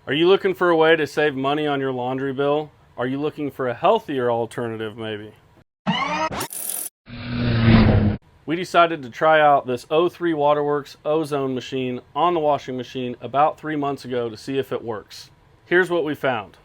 Are you looking for a way to save money on your laundry bill? Are you looking for a healthier alternative maybe? We decided to try out this O3 Waterworks ozone machine on the washing machine about 3 months ago to see if it works. Here's what we found.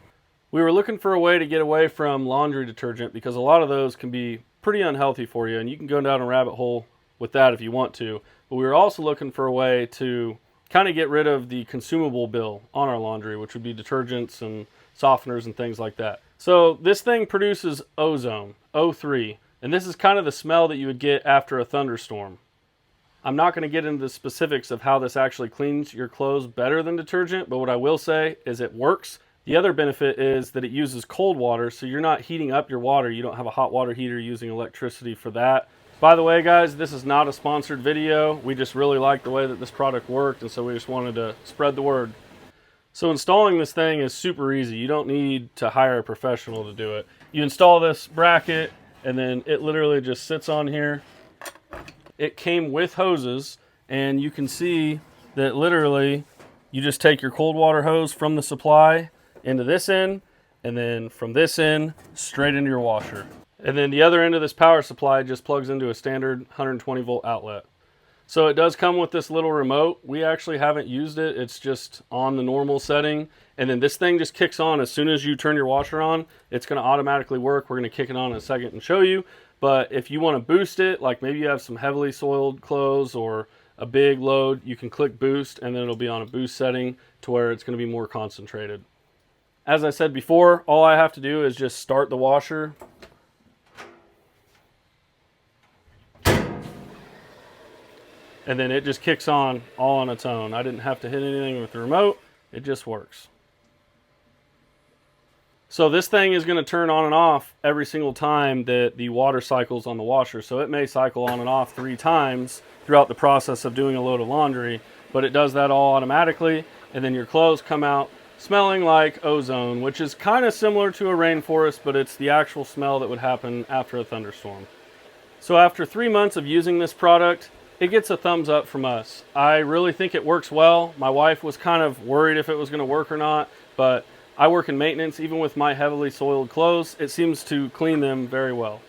We were looking for a way to get away from laundry detergent because a lot of those can be pretty unhealthy for you, and you can go down a rabbit hole with that if you want to. But we were also looking for a way to kind of get rid of the consumable bill on our laundry, which would be detergents and softeners and things like that. So this thing produces ozone, O3, and this is kind of the smell that you would get after a thunderstorm. I'm not going to get into the specifics of how this actually cleans your clothes better than detergent, but what I will say is it works. The other benefit is that it uses cold water, so you're not heating up your water. You don't have a hot water heater using electricity for that. By the way, guys, this is not a sponsored video. We just really liked the way that this product worked, and so we just wanted to spread the word. So installing this thing is super easy. You don't need to hire a professional to do it. You install this bracket, and then it literally just sits on here. It came with hoses, and you can see that literally you just take your cold water hose from the supply into this end, and then from this end straight into your washer. And then the other end of this power supply just plugs into a standard 120 volt outlet. So it does come with this little remote. We actually haven't used it. It's just on the normal setting. And then this thing just kicks on as soon as you turn your washer on. It's going to automatically work. We're going to kick it on in a second and show you. But if you want to boost it, like maybe you have some heavily soiled clothes or a big load, you can click boost and then it'll be on a boost setting to where it's going to be more concentrated. As I said before, all I have to do is just start the washer. And then it just kicks on all on its own. I didn't have to hit anything with the remote. It just works. So this thing is going to turn on and off every single time that the water cycles on the washer. So it may cycle on and off 3 times throughout the process of doing a load of laundry, but it does that all automatically. And then your clothes come out smelling like ozone, which is kind of similar to a rainforest, but it's the actual smell that would happen after a thunderstorm. So after 3 months of using this product, it gets a thumbs up from us. I really think it works well. My wife was kind of worried if it was going to work or not, but I work in maintenance. Even with my heavily soiled clothes, it seems to clean them very well.